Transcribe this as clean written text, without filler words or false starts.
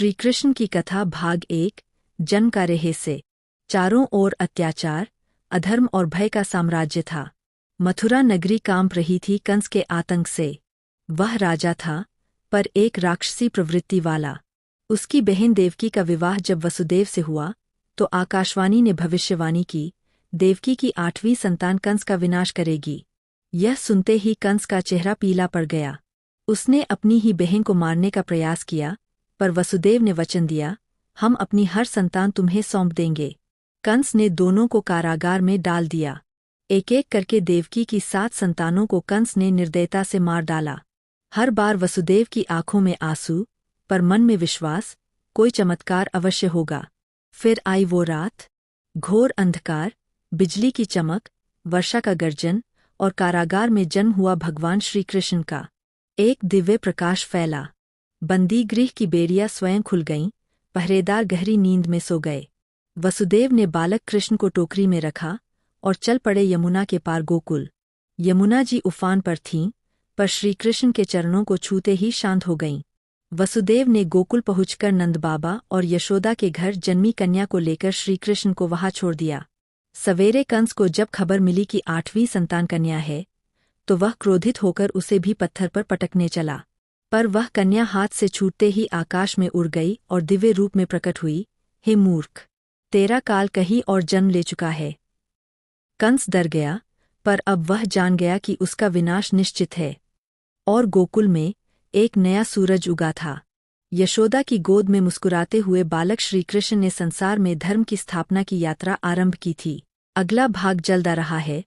श्री कृष्ण की कथा भाग 1। जन्म का रहस्य। चारों ओर अत्याचार, अधर्म और भय का साम्राज्य था। मथुरा नगरी कांप रही थी कंस के आतंक से। वह राजा था, पर एक राक्षसी प्रवृत्ति वाला। उसकी बहन देवकी का विवाह जब वसुदेव से हुआ, तो आकाशवाणी ने भविष्यवाणी की, देवकी की 8वीं संतान कंस का विनाश करेगी। यह सुनते ही कंस का चेहरा पीला पड़ गया। उसने अपनी ही बहन को मारने का प्रयास किया, पर वसुदेव ने वचन दिया, हम अपनी हर संतान तुम्हें सौंप देंगे। कंस ने दोनों को कारागार में डाल दिया। एक एक करके देवकी की 7 संतानों को कंस ने निर्दयता से मार डाला। हर बार वसुदेव की आंखों में आंसू, पर मन में विश्वास, कोई चमत्कार अवश्य होगा। फिर आई वो रात। घोर अंधकार, बिजली की चमक, वर्षा का गर्जन और कारागार में जन्म हुआ भगवान श्री कृष्ण का। एक दिव्य प्रकाश फैला। बंदी गृह की बेड़ियां स्वयं खुल गईं, पहरेदार गहरी नींद में सो गए। वसुदेव ने बालक कृष्ण को टोकरी में रखा और चल पड़े यमुना के पार गोकुल। यमुना जी उफान पर थीं, पर श्रीकृष्ण के चरणों को छूते ही शांत हो गईं। वसुदेव ने गोकुल पहुंचकर नंदबाबा और यशोदा के घर जन्मी कन्या को लेकर श्रीकृष्ण को वहां छोड़ दिया। सवेरे कंस को जब खबर मिली कि 8वीं संतान कन्या है, तो वह क्रोधित होकर उसे भी पत्थर पर पटकने चला। पर वह कन्या हाथ से छूटते ही आकाश में उड़ गई और दिव्य रूप में प्रकट हुई। हे मूर्ख, तेरा काल कहीं और जन्म ले चुका है। कंस डर गया, पर अब वह जान गया कि उसका विनाश निश्चित है। और गोकुल में एक नया सूरज उगा था। यशोदा की गोद में मुस्कुराते हुए बालक श्रीकृष्ण ने संसार में धर्म की स्थापना की यात्रा आरंभ की थी। अगला भाग जल्द आ रहा है।